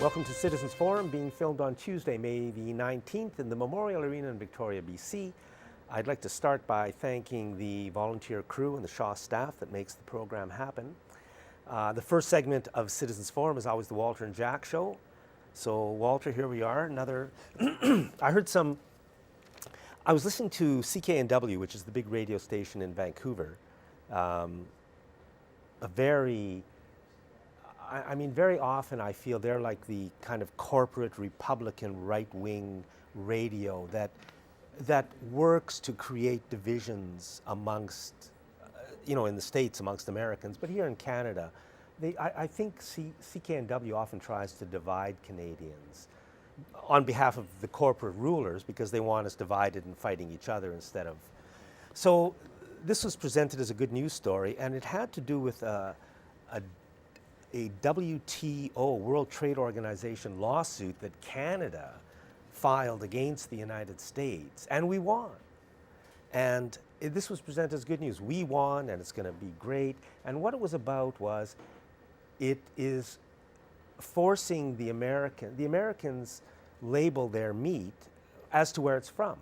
Welcome to Citizens Forum, being filmed on Tuesday, May the 19th in the Memorial Arena in Victoria, BC. I'd like to start by thanking the volunteer crew and the Shaw staff that makes the program happen. The first segment of Citizens Forum is always the Walter and Jack Show. So Walter, here we are, another, I was listening to CKNW, which is the big radio station in Vancouver, very often I feel they're like the kind of corporate Republican right-wing radio that works to create divisions amongst, in the States amongst Americans, but here in Canada, I think CKNW often tries to divide Canadians on behalf of the corporate rulers because they want us divided and fighting each other instead of. So this was presented as a good news story, and it had to do with a WTO, World Trade Organization lawsuit that Canada filed against the United States, and we won. And this was presented as good news. We won, and it's going to be great. And what it was about was it is forcing the Americans label their meat as to where it's from,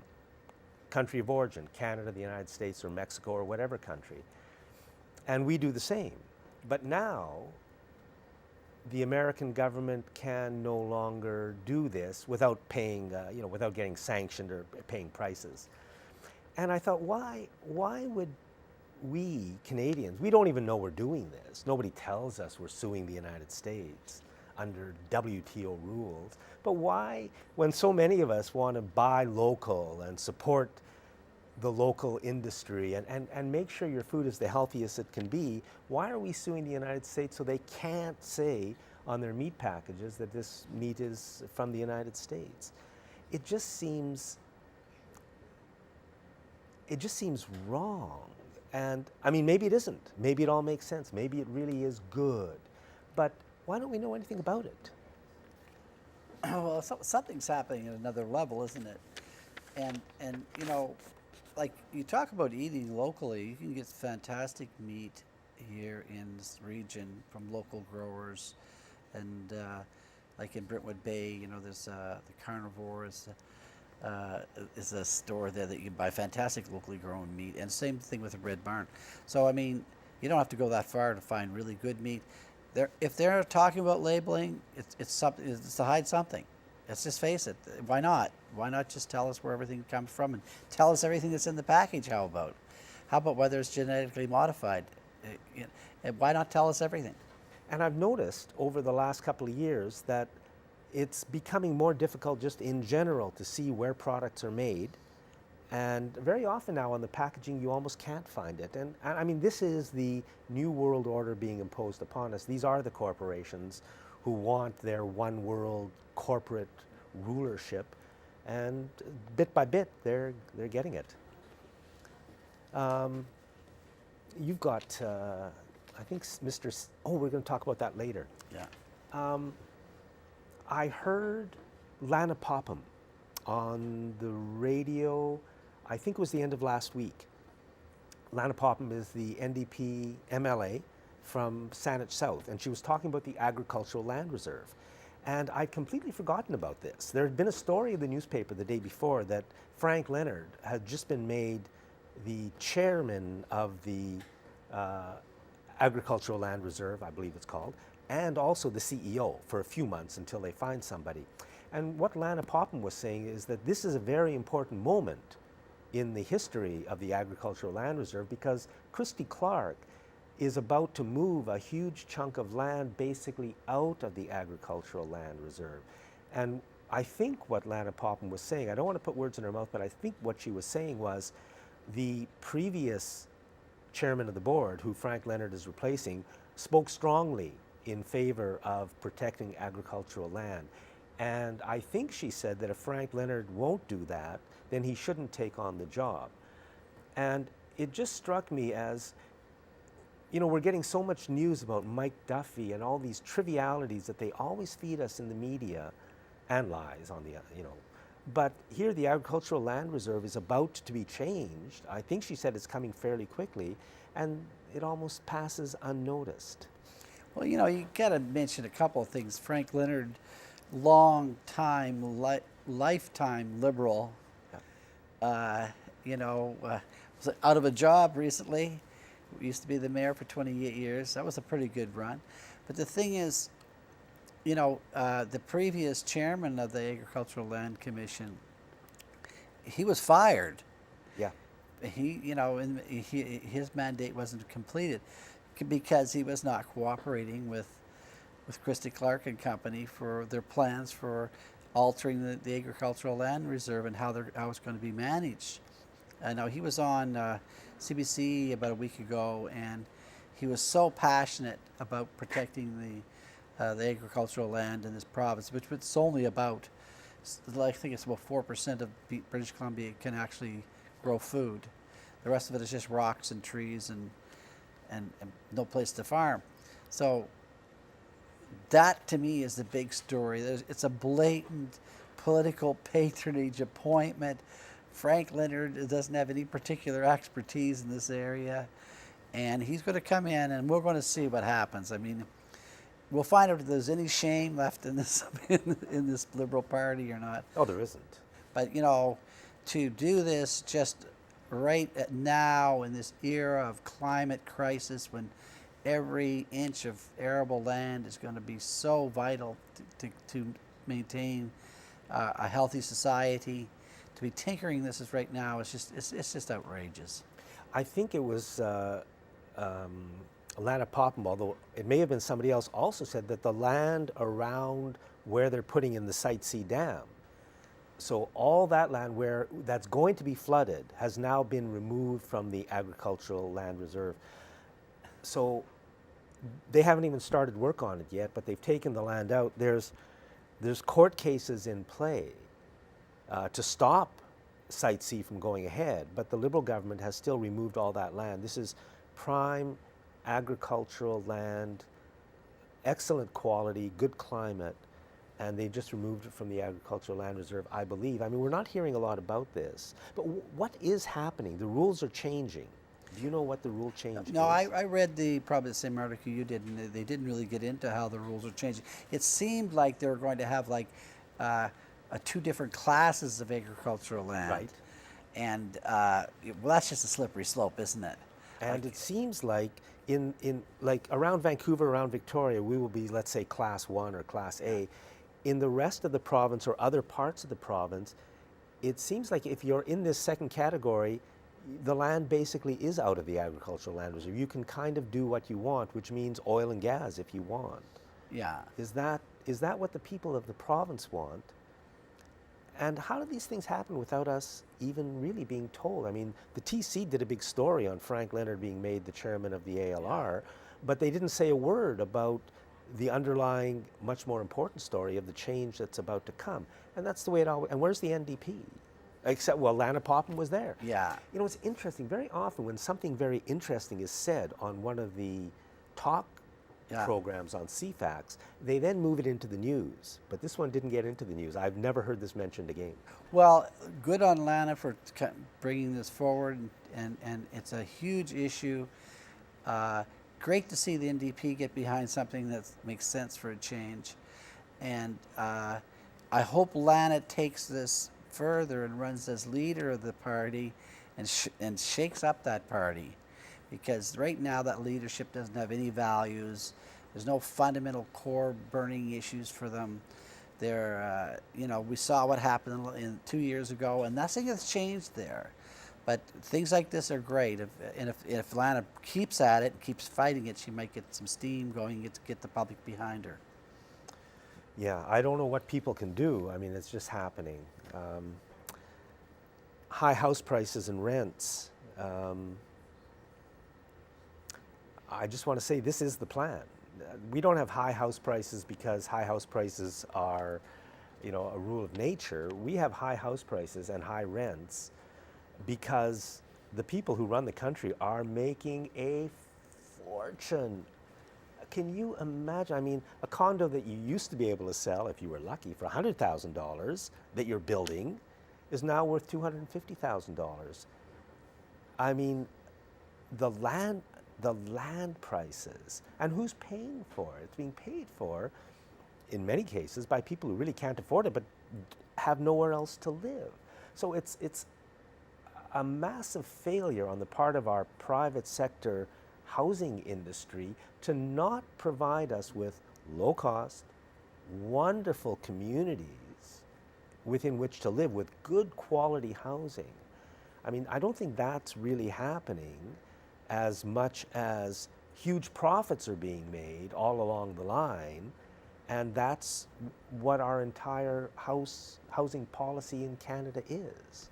country of origin, Canada, the United States, or Mexico, or whatever country. And we do the same. But now, the American government can no longer do this without paying, without getting sanctioned or paying prices. And I thought, why would we Canadians, we don't even know we're doing this. Nobody tells us we're suing the United States under WTO rules. But why, when so many of us want to buy local and support the local industry and make sure your food is the healthiest it can be, why are we suing the United States so they can't say on their meat packages that this meat is from the United States? It just seems wrong. And I mean, maybe it isn't. Maybe it all makes sense. Maybe it really is good. But why don't we know anything about it? Well, something's happening at another level, isn't it? And like you talk about eating locally, you can get fantastic meat here in this region from local growers, and like in Brentwood Bay, there's the Carnivore is a store there that you can buy fantastic locally grown meat, and same thing with the Red Barn. So I mean, you don't have to go that far to find really good meat. If they're talking about labeling, it's something. It's to hide something. Let's just face it. Why not? Why not just tell us where everything comes from and tell us everything that's in the package? How about whether it's genetically modified? And why not tell us everything? And I've noticed over the last couple of years that it's becoming more difficult just in general to see where products are made. And very often now on the packaging, you almost can't find it. And I mean, this is the new world order being imposed upon us. These are the corporations who want their one world corporate rulership. And bit by bit, they're getting it. You've got, I think, we're going to talk about that later. Yeah. I heard Lana Popham on the radio, I think it was the end of last week. Lana Popham is the NDP MLA from Saanich South, and she was talking about the Agricultural Land Reserve. And I'd completely forgotten about this. There had been a story in the newspaper the day before that Frank Leonard had just been made the chairman of the Agricultural Land Reserve, I believe it's called, and also the CEO for a few months until they find somebody. And what Lana Popham was saying is that this is a very important moment in the history of the Agricultural Land Reserve because Christy Clark is about to move a huge chunk of land basically out of the Agricultural Land Reserve. And I think what Lana Popham was saying, I don't want to put words in her mouth, but I think what she was saying was the previous chairman of the board, who Frank Leonard is replacing, spoke strongly in favor of protecting agricultural land. And I think she said that if Frank Leonard won't do that, then he shouldn't take on the job. And it just struck me as, we're getting so much news about Mike Duffy and all these trivialities that they always feed us in the media, and lies on the, But here the Agricultural Land Reserve is about to be changed. I think she said it's coming fairly quickly, and it almost passes unnoticed. Well, you got to mention a couple of things. Frank Leonard long time, lifetime liberal, was out of a job recently. Used to be the mayor for 28 years. That was a pretty good run. But the thing is, the previous chairman of the Agricultural Land Commission, he was fired. Yeah. His mandate wasn't completed because he was not cooperating with Christy Clark and company for their plans for altering the agricultural land reserve and how it's going to be managed. Now he was on CBC about a week ago, and he was so passionate about protecting the agricultural land in this province, which it's only about, I think it's about 4% of British Columbia can actually grow food. The rest of it is just rocks and trees and no place to farm. So that to me is the big story. It's a blatant political patronage appointment. Frank Leonard doesn't have any particular expertise in this area, and he's going to come in, and we're going to see what happens. I mean, we'll find out if there's any shame left in this in this Liberal Party or not. Oh, there isn't. But to do this just right now in this era of climate crisis, when every inch of arable land is going to be so vital to maintain a healthy society, to be tinkering this right now is just outrageous. I think it was Alana Popham, although it may have been somebody else, also said that the land around where they're putting in the Site C dam, so all that land where that's going to be flooded has now been removed from the agricultural land reserve. So they haven't even started work on it yet, but they've taken the land out. There's court cases in play to stop Site C from going ahead, but the Liberal government has still removed all that land. This is prime agricultural land, excellent quality, good climate, and they just removed it from the agricultural land reserve, I believe. I mean, we're not hearing a lot about this, but what is happening? The rules are changing. Do you know what the rule change is? No, I read probably the same article you did, and they didn't really get into how the rules are changing. It seemed like they were going to have two different classes of agricultural land. Right. And well, that's just a slippery slope, isn't it? And it seems like in like around Vancouver, around Victoria, we will be, let's say, Class 1 or Class A. In the rest of the province or other parts of the province, it seems like if you're in this second category, the land basically is out of the agricultural land reserve. You can kind of do what you want, which means oil and gas if you want. Yeah. Is that what the people of the province want? And how do these things happen without us even really being told? I mean, the TC did a big story on Frank Leonard being made the chairman of the ALR, but they didn't say a word about the underlying, much more important story of the change that's about to come. And that's the way it always, and where's the NDP? Except, well, Alana Popham was there. Yeah. It's interesting, very often when something very interesting is said on one of the talk programs on CFAX, they then move it into the news. But this one didn't get into the news. I've never heard this mentioned again. Well, good on Lana for bringing this forward, and it's a huge issue. Great to see the NDP get behind something that makes sense for a change. And I hope Lana takes this further and runs as leader of the party and shakes up that party. Because right now that leadership doesn't have any values. There's no fundamental core burning issues for them. They're, we saw what happened 2 years ago, and nothing has changed there. But things like this are great. If Lana keeps at it, keeps fighting it, she might get some steam going, get the public behind her. Yeah, I don't know what people can do. I mean, it's just happening. High house prices and rents. I just want to say this is the plan. We don't have high house prices because high house prices are, a rule of nature. We have high house prices and high rents because the people who run the country are making a fortune. Can you imagine? I mean, a condo that you used to be able to sell, if you were lucky, for $100,000 that you're building is now worth $250,000. I mean, the land prices, and who's paying for it? It's being paid for in many cases by people who really can't afford it but have nowhere else to live. So it's a massive failure on the part of our private sector housing industry to not provide us with low cost, wonderful communities within which to live with good quality housing. I mean, I don't think that's really happening as much as huge profits are being made all along the line, and that's what our entire housing policy in Canada is.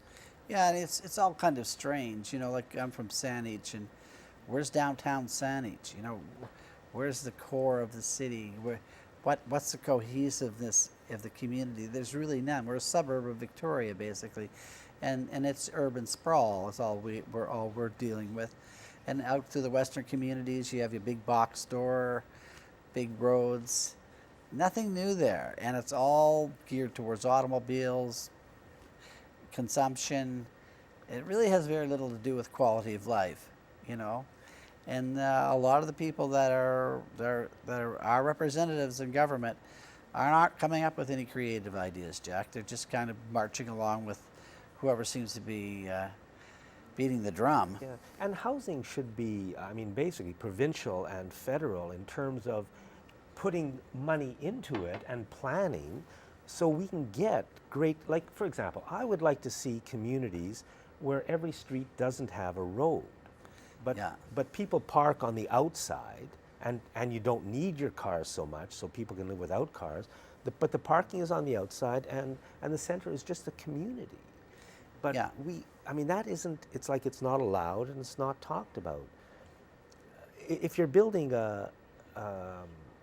Yeah, and it's all kind of strange. You know, like I'm from Saanich, and where's downtown Saanich? You know, where's the core of the city? What's the cohesiveness of the community? There's really none. We're a suburb of Victoria, basically, and it's urban sprawl is all we're dealing with. And out through the western communities, you have your big box store, big roads. Nothing new there, and it's all geared towards automobiles, consumption. It really has very little to do with quality of life, you know. And a lot of the people that are our representatives in government are not coming up with any creative ideas, Jack. They're just kind of marching along with whoever seems to be beating the drum. Yeah, and housing should be, I mean, basically provincial and federal in terms of putting money into it and planning so we can get great, like for example, I would like to see communities where every street doesn't have a road, but people park on the outside and you don't need your cars so much so people can live without cars, but the parking is on the outside and the center is just a community. But I mean, that isn't, it's like it's not allowed and it's not talked about. If you're building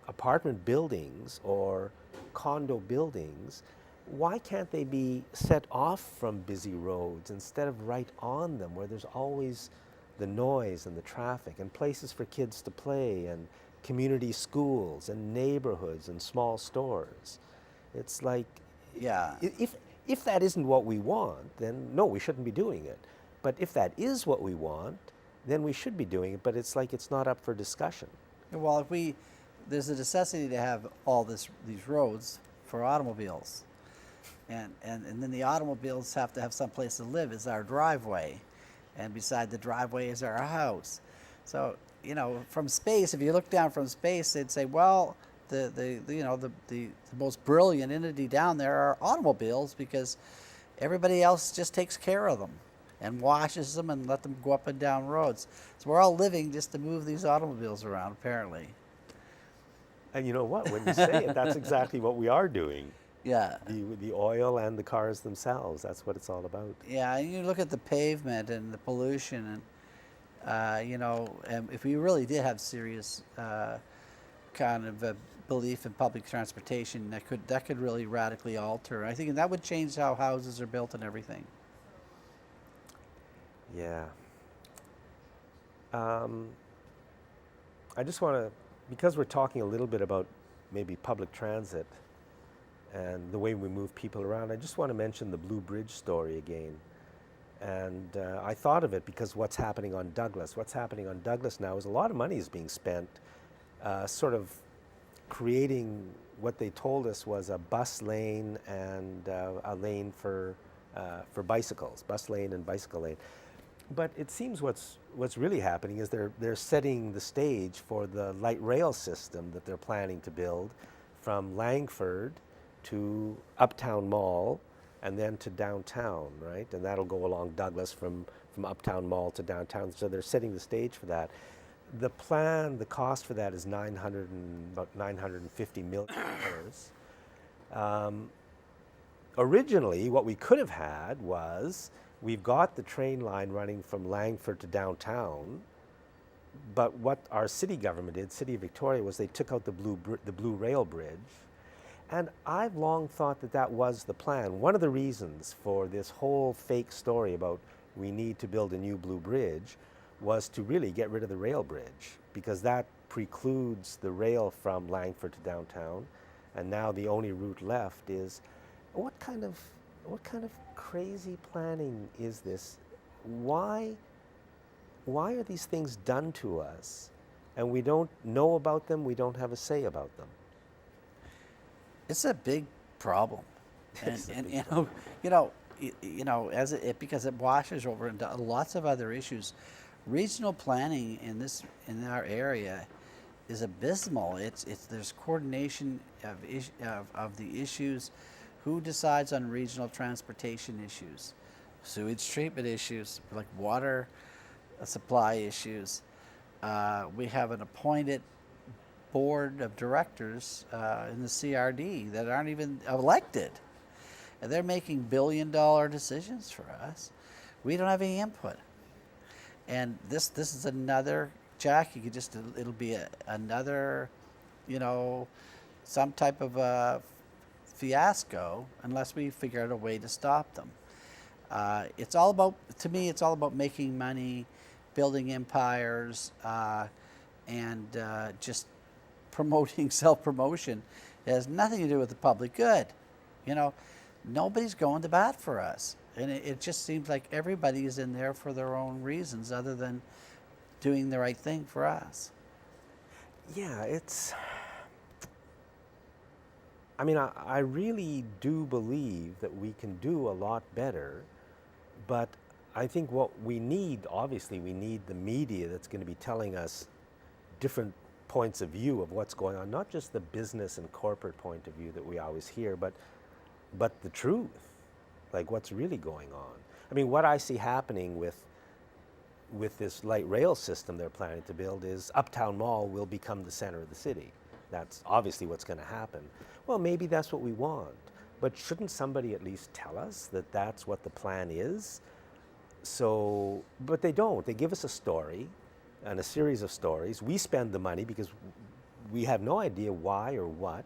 apartment buildings or condo buildings, why can't they be set off from busy roads instead of right on them where there's always the noise and the traffic and places for kids to play and community schools and neighborhoods and small stores? It's like, if that isn't what we want, then no, we shouldn't be doing it. But if that is what we want, then we should be doing it, but it's like it's not up for discussion. Well, there's a necessity to have all these roads for automobiles. And then the automobiles have to have some place to live is our driveway. And beside the driveway is our house. So, you know, from space, if you look down from space, they'd say, well, the most brilliant entity down there are automobiles because everybody else just takes care of them and washes them and let them go up and down roads. So we're all living just to move these automobiles around, apparently. And you know what? When you say it, that's exactly what we are doing. Yeah. The oil and the cars themselves, that's what it's all about. Yeah, and you look at the pavement and the pollution and, you know, and if we really did have serious kind of a belief in public transportation, that could really radically alter. I think that would change how houses are built and everything. Yeah. I just want to, because we're talking a little bit about maybe public transit and the way we move people around, I just want to mention the Blue Bridge story again. And I thought of it because what's happening on Douglas. What's happening on Douglas now is a lot of money is being spent sort of creating what they told us was a bus lane and a lane for bicycles, bus lane and bicycle lane. But it seems what's really happening is they're setting the stage for the light rail system that they're planning to build from Langford to Uptown Mall and then to downtown, right? And that'll go along Douglas from Uptown Mall to downtown. So they're setting the stage for that. The plan, the cost for that is about $950 million. Originally, what we could have had was, we've got the train line running from Langford to downtown, but what our city government did, City of Victoria, was they took out the blue rail bridge. And I've long thought that that was the plan. One of the reasons for this whole fake story about we need to build a new blue bridge was to really get rid of the rail bridge, because that precludes the rail from Langford to downtown. And now the only route left is, what kind of crazy planning is this? Why are these things done to us and we don't know about them, we don't have a say about them? It's a big problem, and It's a and big you problem. know, you know, as because it washes over into lots of other issues. Regional planning in our area is abysmal. It's there's coordination of the issues, who decides on regional transportation issues, sewage treatment issues, like water supply issues. We have an appointed board of directors in the CRD that aren't even elected. And they're making billion-dollar decisions for us. We don't have any input. And this is another, Jack, you could just, it'll be another, you know, some type of a fiasco unless we figure out a way to stop them. It's all about, to me, it's all about making money, building empires, and just promoting self-promotion. It has nothing to do with the public good. You know, nobody's going to bat for us. And it just seems like everybody is in there for their own reasons other than doing the right thing for us. Yeah, I mean, I really do believe that we can do a lot better, but I think what we need, obviously, we need the media that's going to be telling us different points of view of what's going on, not just the business and corporate point of view that we always hear, but the truth, like what's really going on. I mean, what I see happening with this light rail system they're planning to build is Uptown Mall will become the center of the city. That's obviously what's going to happen. Well, maybe that's what we want, but shouldn't somebody at least tell us that that's what the plan is? So, but they don't. They give us a story and a series of stories. We spend the money because we have no idea why or what,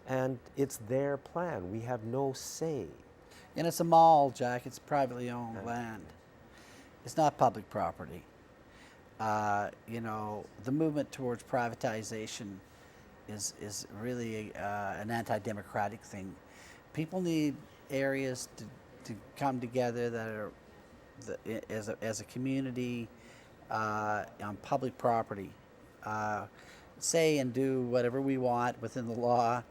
and it's their plan. We have no say. And it's a mall, Jack. It's privately owned land. It's not public property. You know, the movement towards privatization is really an anti-democratic thing. People need areas to come together that are as a community on public property. Say and do whatever we want within the law.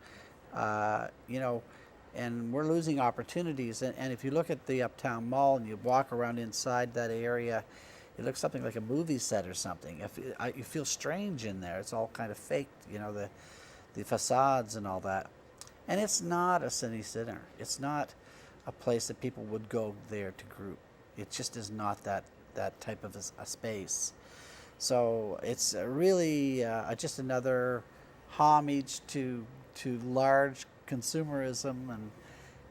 You know, and we're losing opportunities. And if you look at the Uptown Mall and you walk around inside that area, it looks something like a movie set or something. You feel strange in there. It's all kind of faked, you know, the facades and all that. And it's not a city center. It's not a place that people would go there to group. It just is not that type of a space. So it's really just another homage to large consumerism, and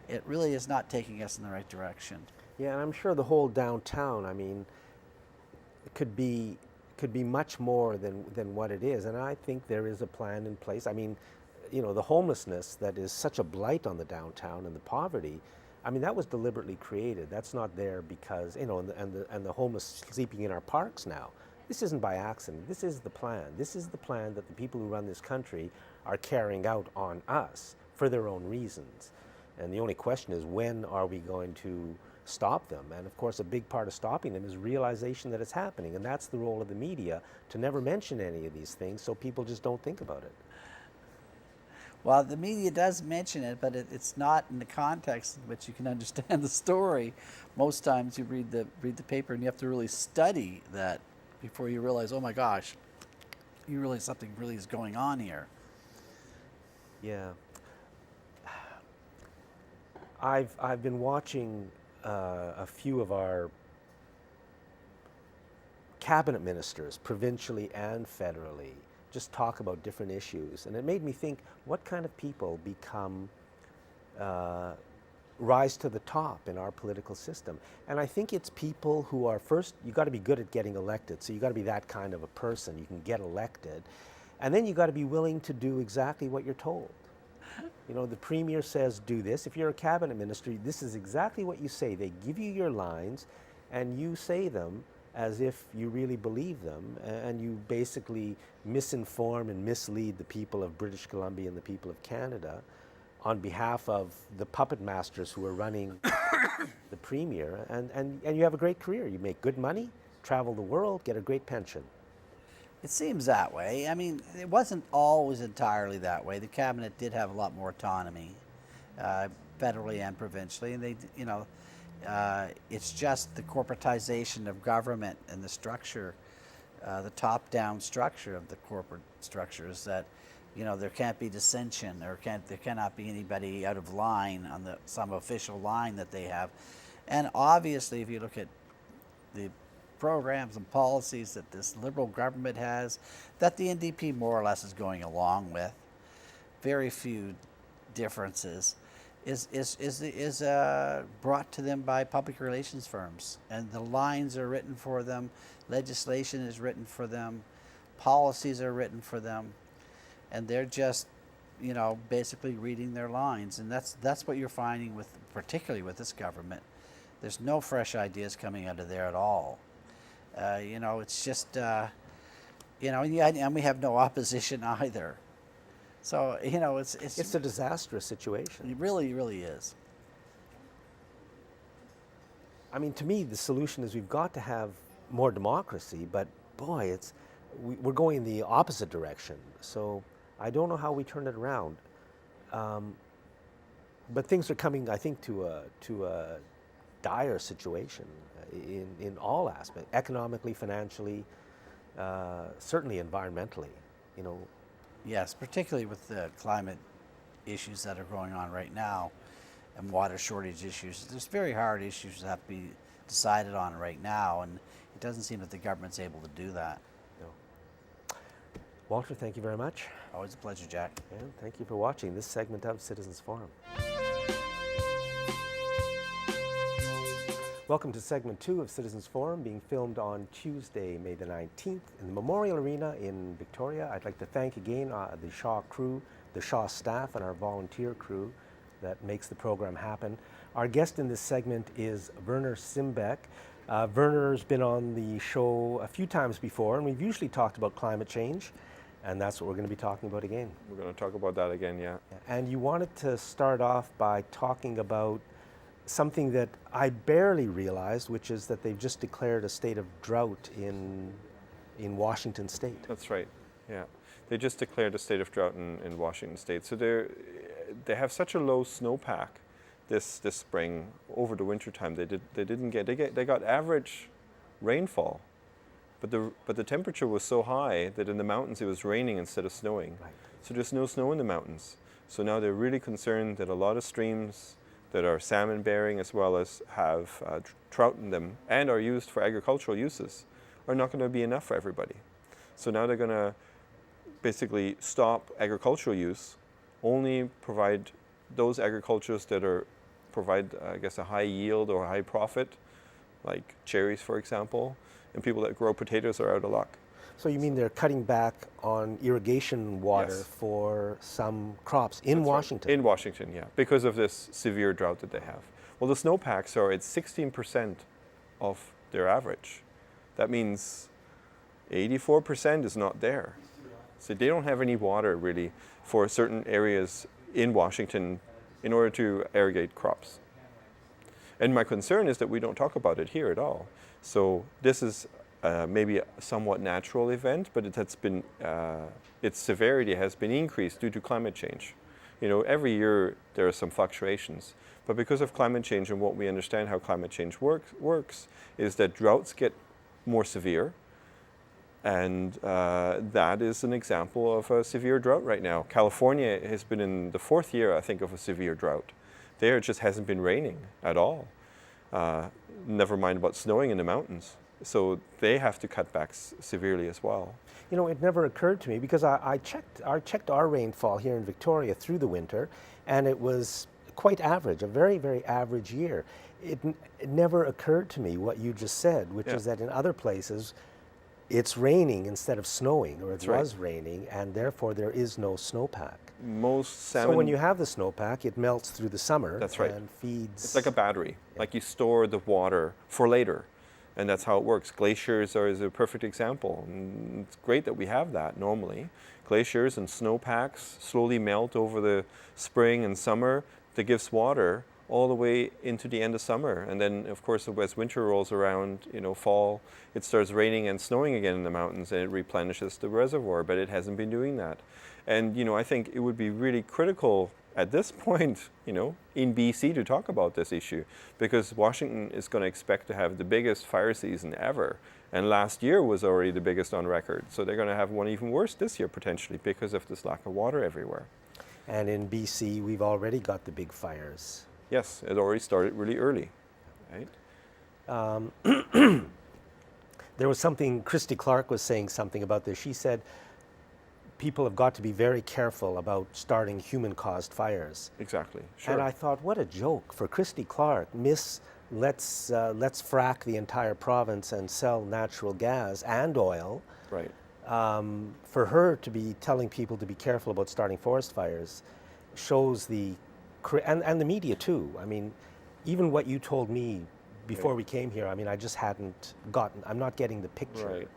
it really is not taking us in the right direction. Yeah, and I'm sure the whole downtown, I mean, could be much more than what it is. And I think there is a plan in place. I mean, you know, the homelessness that is such a blight on the downtown and the poverty, I mean, that was deliberately created. That's not there because, you know, and the homeless sleeping in our parks now. This isn't by accident. This is the plan. This is the plan that the people who run this country are carrying out on us for their own reasons. And the only question is, when are we going to stop them? And of course, a big part of stopping them is realization that it's happening. And that's the role of the media, to never mention any of these things so people just don't think about it. Well, the media does mention it, but it's not in the context in which you can understand the story. Most times you read the paper and you have to really study that before you realize, oh my gosh, you realize something really is going on here. Yeah. I've been watching a few of our cabinet ministers, provincially and federally, just talk about different issues. And it made me think, what kind of people become, rise to the top in our political system? And I think it's people who are, first, you got to be good at getting elected. So you got to be that kind of a person. You can get elected. And then you got to be willing to do exactly what you're told. You know, the premier says, do this. If you're a cabinet minister, this is exactly what you say. They give you your lines, and you say them as if you really believe them, and you basically misinform and mislead the people of British Columbia and the people of Canada on behalf of the puppet masters who are running the premier, and you have a great career. You make good money, travel the world, get a great pension. It seems that way. I mean, it wasn't always entirely that way. The cabinet did have a lot more autonomy, federally and provincially, and it's just the corporatization of government and the structure, the top-down structure of the corporate structures that, there can't be dissension, there cannot be anybody out of line on some official line that they have, and obviously, if you look at the programs and policies that this Liberal government has, that the NDP more or less is going along with, very few differences, is brought to them by public relations firms, and the lines are written for them, legislation is written for them, policies are written for them, and they're just, basically reading their lines, and that's what you're finding particularly with this government. There's no fresh ideas coming out of there at all. It's just, and we have no opposition either. So, It's a disastrous situation. It really, really is. I mean, to me, the solution is we've got to have more democracy, but boy, we're going in the opposite direction. So I don't know how we turn it around. But things are coming, I think, to a dire situation in all aspects, economically, financially, certainly environmentally. Yes, particularly with the climate issues that are going on right now and water shortage issues. There's very hard issues that have to be decided on right now, and it doesn't seem that the government's able to do that. No. Walter, thank you very much. Always a pleasure, Jack. And thank you for watching this segment of Citizens Forum. Welcome to segment 2 of Citizens Forum, being filmed on Tuesday, May the 19th in the Memorial Arena in Victoria. I'd like to thank again the Shaw crew, the Shaw staff, and our volunteer crew that makes the program happen. Our guest in this segment is Werner Simbeck. Werner's been on the show a few times before, and we've usually talked about climate change, and that's what we're going to be talking about again. We're going to talk about that again, yeah. And you wanted to start off by talking about something that I barely realized, which is that they've just declared a state of drought in Washington State. That's right, yeah. They just declared a state of drought in Washington State. So they have such a low snowpack this spring over the winter time. They got average rainfall, but the temperature was so high that in the mountains it was raining instead of snowing. Right. So there's no snow in the mountains. So now they're really concerned that a lot of streams that are salmon bearing as well as have trout in them and are used for agricultural uses are not going to be enough for everybody. So now they're going to basically stop agricultural use, only provide those agricultures that provide, I guess, a high yield or a high profit, like cherries, for example, and people that grow potatoes are out of luck. So you mean they're cutting back on irrigation water Yes. for some crops in That's right. Washington? In Washington, yeah, because of this severe drought that they have. Well, the snowpacks are at 16% of their average. That means 84% is not there. So they don't have any water really for certain areas in Washington in order to irrigate crops. And my concern is that we don't talk about it here at all. So this is maybe a somewhat natural event, but its severity has been increased due to climate change. Every year there are some fluctuations, but because of climate change and what we understand how climate change works is that droughts get more severe, and that is an example of a severe drought right now. California has been in the 4th year, I think, of a severe drought. There it just hasn't been raining at all. Never mind about snowing in the mountains. So they have to cut back severely as well. It never occurred to me because I checked our rainfall here in Victoria through the winter, and it was quite average, a very, very average year. It never occurred to me what you just said, which is that in other places it's raining instead of snowing, or it was raining, and therefore there is no snowpack. Most salmon... So when you have the snowpack, it melts through the summer That's right. and feeds... It's like a battery, like you store the water for later. And that's how it works. Glaciers is a perfect example. And it's great that we have that normally. Glaciers and snowpacks slowly melt over the spring and summer. That gives water all the way into the end of summer. And then, of course, as winter rolls around, fall, it starts raining and snowing again in the mountains, and it replenishes the reservoir, but it hasn't been doing that. And, I think it would be really critical at this point, in BC to talk about this issue, because Washington is going to expect to have the biggest fire season ever. And last year was already the biggest on record. So they're going to have one even worse this year potentially because of this lack of water everywhere. And in BC, we've already got the big fires. Yes, it already started really early, right? There was something, Christy Clark was saying something about this. She said people have got to be very careful about starting human-caused fires. Exactly, sure. And I thought, what a joke for Christy Clark. Let's frack the entire province and sell natural gas and oil. Right. For her to be telling people to be careful about starting forest fires shows and the media too. I mean, even what you told me before we came here, I mean, I just hadn't I'm not getting the picture. Right.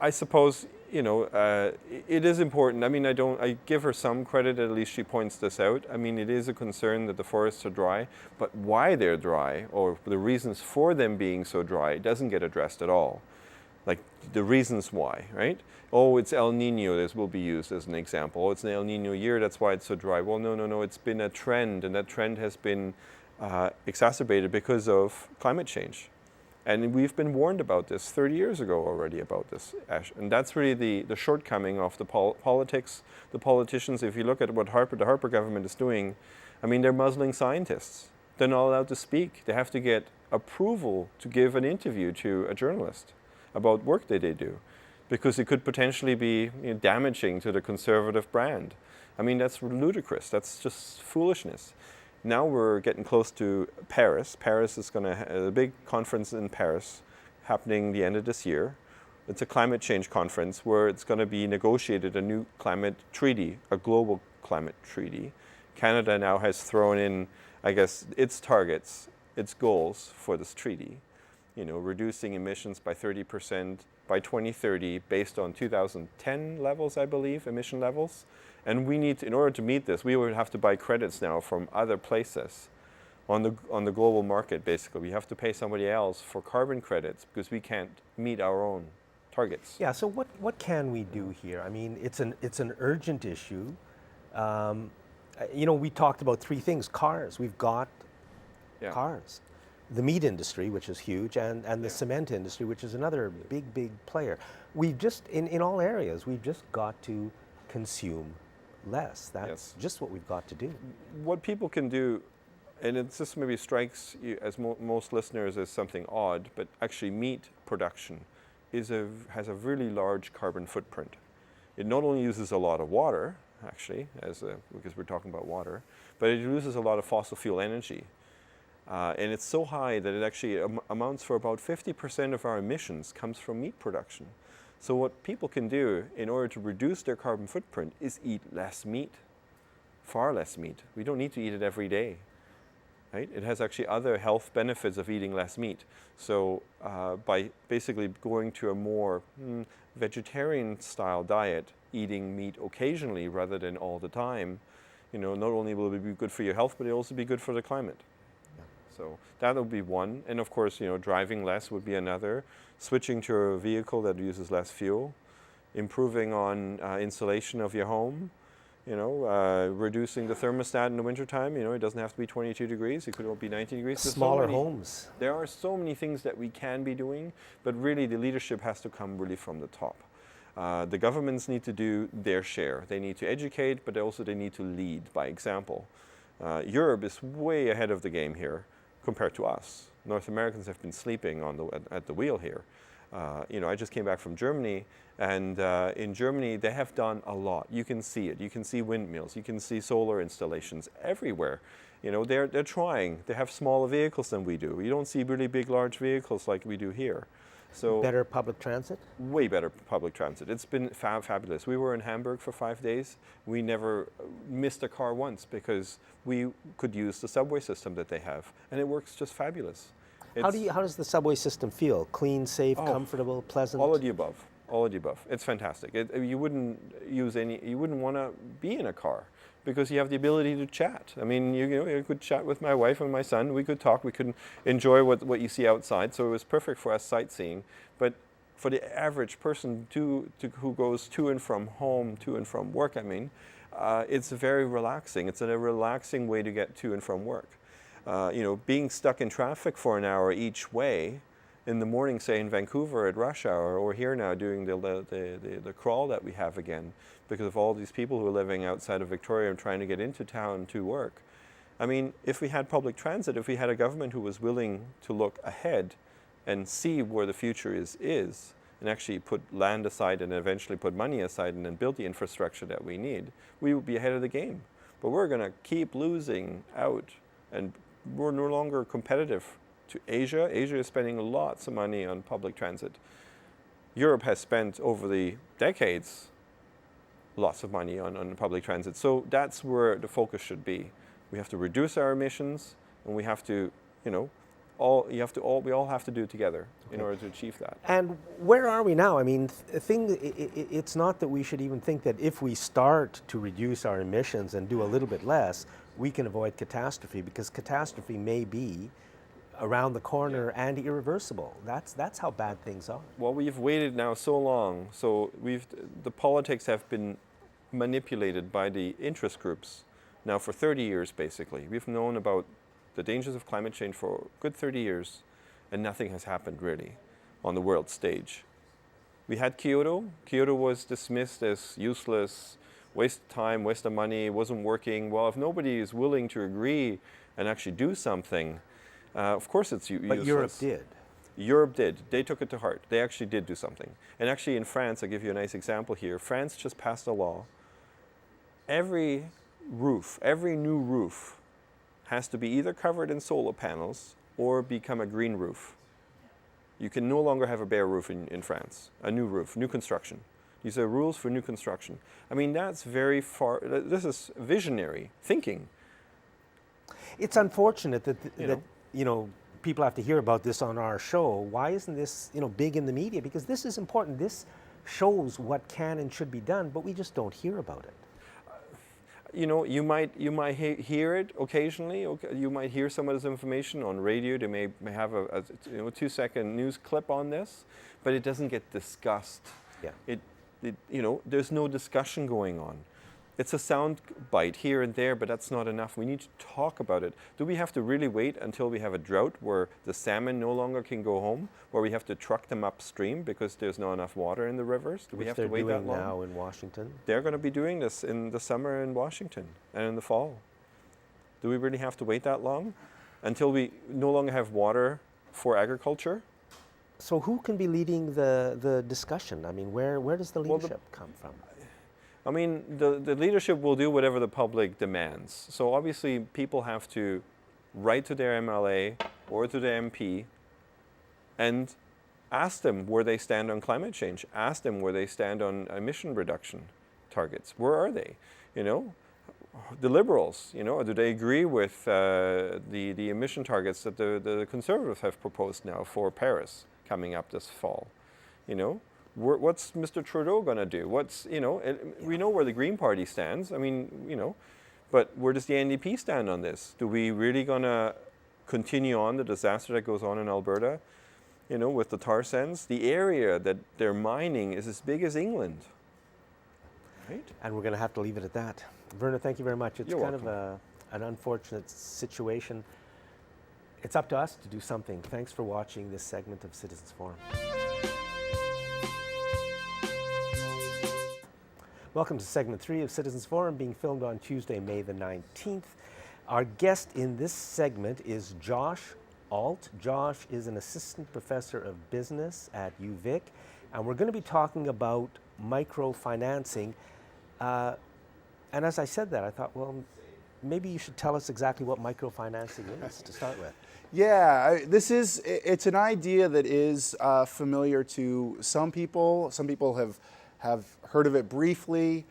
I suppose, it is important. I mean, I give her some credit, at least she points this out. I mean, it is a concern that the forests are dry, but why they're dry, or the reasons for them being so dry, doesn't get addressed at all. Like the reasons why, right? Oh, it's El Nino, this will be used as an example. Oh, it's an El Nino year, that's why it's so dry. Well, no, it's been a trend, and that trend has been exacerbated because of climate change. And we've been warned about this 30 years ago already about this, Ash. And that's really the shortcoming of the politics, the politicians. If you look at what the Harper government is doing, I mean, they're muzzling scientists. They're not allowed to speak. They have to get approval to give an interview to a journalist about work that they do, because it could potentially be damaging to the conservative brand. I mean, that's ludicrous. That's just foolishness. Now we're getting close to Paris. Paris is going to have a big conference in Paris happening the end of this year. It's a climate change conference where it's going to be negotiated a new climate treaty, a global climate treaty. Canada now has thrown in, I guess, its targets, its goals for this treaty. Reducing emissions by 30% by 2030 based on 2010 levels, I believe, emission levels. And we need, in order to meet this, we would have to buy credits now from other places on the global market, basically. We have to pay somebody else for carbon credits because we can't meet our own targets. Yeah, so what can we do here? I mean, it's an urgent issue. We talked about three things. Cars, we've got cars. The meat industry, which is huge, and the cement industry, which is another big player. We've just, in all areas, we've just got to consume less. That's just what we've got to do. What people can do, and it just maybe strikes you as most listeners as something odd, but actually meat production has a really large carbon footprint. It not only uses a lot of water, actually, because we're talking about water, but it uses a lot of fossil fuel energy. And it's so high that it actually amounts for about 50% of our emissions comes from meat production. So what people can do in order to reduce their carbon footprint is eat less meat, far less meat. We don't need to eat it every day, right? It has actually other health benefits of eating less meat. So by basically going to a more vegetarian style diet, eating meat occasionally rather than all the time, not only will it be good for your health, but it'll also be good for the climate. So that would be one. And of course, driving less would be another. Switching to a vehicle that uses less fuel. Improving on insulation of your home. Reducing the thermostat in the wintertime. It doesn't have to be 22 degrees. It could be 19 degrees. Smaller homes. There are so many things that we can be doing, but really the leadership has to come really from the top. The governments need to do their share. They need to educate, but also they need to lead by example. Europe is way ahead of the game here compared to us. North Americans have been sleeping at the wheel here. I just came back from Germany, and in Germany they have done a lot. You can see it. You can see windmills. You can see solar installations everywhere. They're trying. They have smaller vehicles than we do. You don't see really big, large vehicles like we do here. So better public transit? Way better public transit. It's been fabulous. We were in Hamburg for 5 days. We never missed a car once because we could use the subway system that they have, and it works just fabulous. How does the subway system feel? Clean, safe, comfortable, pleasant? All of the above. All of the above. It's fantastic. You wouldn't want to be in a car. because you have the ability to chat. I mean, you know, you could chat with my wife and my son. We could talk. We could enjoy what you see outside. So it was perfect for us sightseeing. But for the average person who goes to and from home, to and from work, I mean, it's very relaxing. It's a relaxing way to get to and from work. You know, being stuck in traffic for an hour each way in the morning, say in Vancouver at rush hour, or here now doing the crawl that we have again, because of all these people who are living outside of Victoria and trying to get into town to work. I mean, if we had public transit, if we had a government who was willing to look ahead and see where the future is and actually put land aside and eventually put money aside and then build the infrastructure that we need, we would be ahead of the game. But we're going to keep losing out, and we're no longer competitive to Asia. Asia is spending lots of money on public transit. Europe has spent over the decades lots of money on public transit. So that's where the focus should be. We have to reduce our emissions, and we have to, you know, we all have to do together in order to achieve that. And where are we now? I mean, it's not that we should even think that if we start to reduce our emissions and do a little bit less, we can avoid catastrophe, because catastrophe may be around the corner and irreversible. That's how bad things are. Well, we've waited now so long, so the politics have been manipulated by the interest groups now for 30 years, basically. We've known about the dangers of climate change for a good 30 years, and nothing has happened really on the world stage. We had Kyoto. Kyoto was dismissed as useless, waste of time, waste of money, wasn't working. Well, if nobody is willing to agree and actually do something, of course it's useless. But Europe did. Europe did. They took it to heart. They actually did do something. And actually in France, I'll give you a nice example here. France just passed a law. Every new roof has to be either covered in solar panels or become a green roof. You can no longer have a bare roof in France, a new roof, new construction. These are rules for new construction. I mean, that's very far, this is visionary thinking. It's unfortunate that, you know, people have to hear about this on our show. Why isn't this, you know, big in the media? Because this is important. This shows what can and should be done, but we just don't hear about it. You know, you might hear it occasionally. You might hear some of this information on radio. They may have a 2-second news clip on this, but it doesn't get discussed. Yeah. You know, there's no discussion going on. It's a sound bite here and there, but that's not enough. We need to talk about it. Do we have to really wait until we have a drought where the salmon no longer can go home, where we have to truck them upstream because there's not enough water in the rivers? Do we have to wait that long? Which they're doing now in Washington. They're going to be doing this in the summer in Washington and in the fall. Do we really have to wait that long until we no longer have water for agriculture? So who can be leading the discussion? I mean, where does the leadership come from? I mean, the leadership will do whatever the public demands. So obviously people have to write to their MLA or to the MP and ask them where they stand on climate change. Ask them where they stand on emission reduction targets. Where are they? You know, the Liberals, you know, do they agree with the emission targets that the Conservatives have proposed now for Paris coming up this fall? You know? What's Mr. Trudeau going to do? We know where the Green Party stands. I mean, you know, but where does the NDP stand on this? Do we really going to continue on the disaster that goes on in Alberta, you know, with the tar sands? The area that they're mining is as big as England, right? And we're going to have to leave it at that. Werner, thank you very much. It's You're kind welcome. of an unfortunate situation. It's up to us to do something. Thanks for watching this segment of Citizens Forum. Welcome to segment 3 of Citizens Forum, being filmed on Tuesday, May the 19th. Our guest in this segment is Josh Alt. Josh is an assistant professor of business at UVic, and we're going to be talking about microfinancing. And as I said that, I thought, well, maybe you should tell us exactly what microfinancing is to start with. Yeah, it's an idea that is familiar to some people. Some people have heard of it briefly.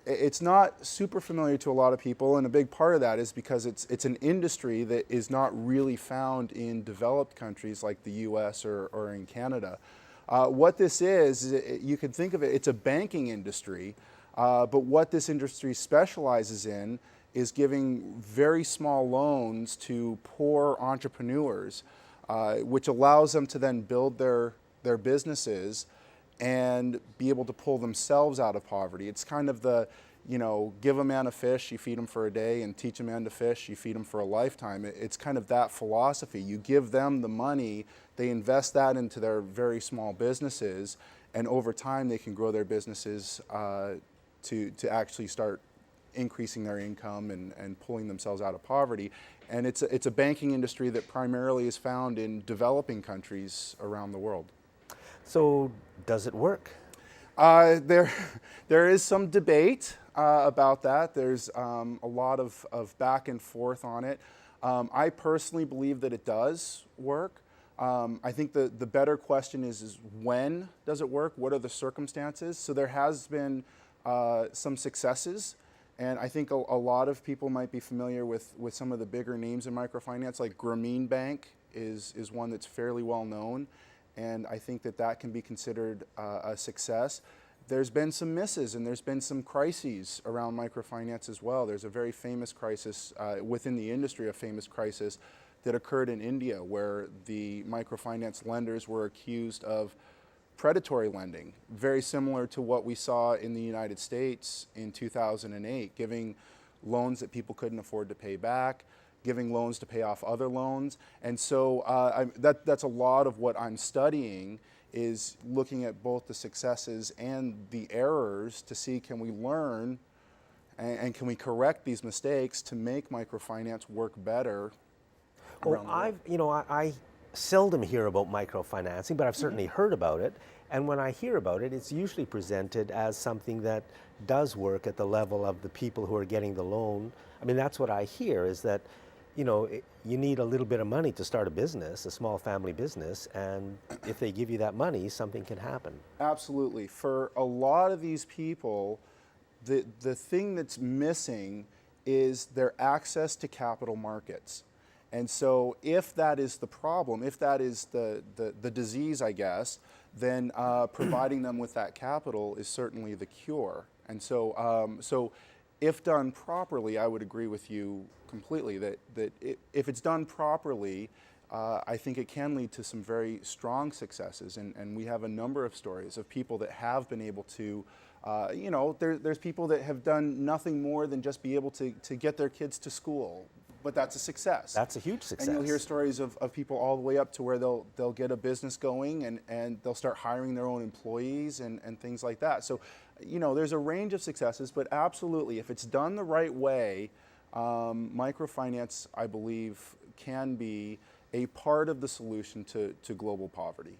It's not super familiar to a lot of people, and a big part of that is because it's an industry that is not really found in developed countries like the US or in Canada. What this is, you can think of it, it's a banking industry But what this industry specializes in is giving very small loans to poor entrepreneurs, which allows them to then build their businesses and be able to pull themselves out of poverty. It's kind of the, give a man a fish, you feed him for a day, and teach a man to fish, you feed him for a lifetime. It's kind of that philosophy. You give them the money, they invest that into their very small businesses, and over time they can grow their businesses to actually start increasing their income and pulling themselves out of poverty. And it's a banking industry that primarily is found in developing countries around the world. So does it work? There is some debate about that. There's a lot of back and forth on it. I personally believe that it does work. I think the better question is when does it work? What are the circumstances? So there has been some successes, and I think a lot of people might be familiar with some of the bigger names in microfinance, like Grameen Bank is one that's fairly well known. And I think that can be considered a success. There's been some misses and there's been some crises around microfinance as well. There's a very famous crisis within the industry, a famous crisis that occurred in India where the microfinance lenders were accused of predatory lending, very similar to what we saw in the United States in 2008, giving loans that people couldn't afford to pay back, giving loans to pay off other loans. And so that's a lot of what I'm studying, is looking at both the successes and the errors to see, can we learn and can we correct these mistakes to make microfinance work better around the world? I seldom hear about microfinancing, but I've certainly heard about it. And when I hear about it, it's usually presented as something that does work at the level of the people who are getting the loan. I mean, that's what I hear, is that you need a little bit of money to start a business, a small family business, and if they give you that money, something can happen. Absolutely. For a lot of these people, the thing that's missing is their access to capital markets. And so if that is the problem, if that is the disease, I guess, then providing them with that capital is certainly the cure. And so if done properly, I would agree with you completely that if it's done properly, I think it can lead to some very strong successes. And we have a number of stories of people that have been able to, there's people that have done nothing more than just be able to get their kids to school. But that's a success. That's a huge success. And you'll hear stories of people all the way up to where they'll get a business going and they'll start hiring their own employees and things like that. So, there's a range of successes, but absolutely, if it's done the right way, microfinance, I believe, can be a part of the solution to global poverty.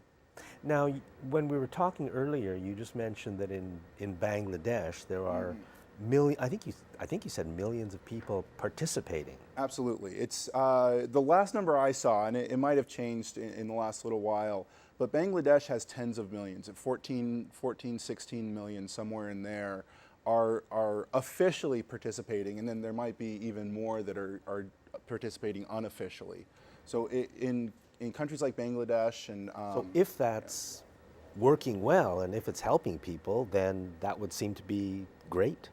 Now, when we were talking earlier, you just mentioned that in Bangladesh there are I think you said millions of people participating. Absolutely. It's the last number I saw, and it might have changed in the last little while, but Bangladesh has tens of millions, 14, 16 million, somewhere in there, are officially participating, and then there might be even more that are participating unofficially. So in countries like Bangladesh and... so if that's working well and if it's helping people, then that would seem to be great.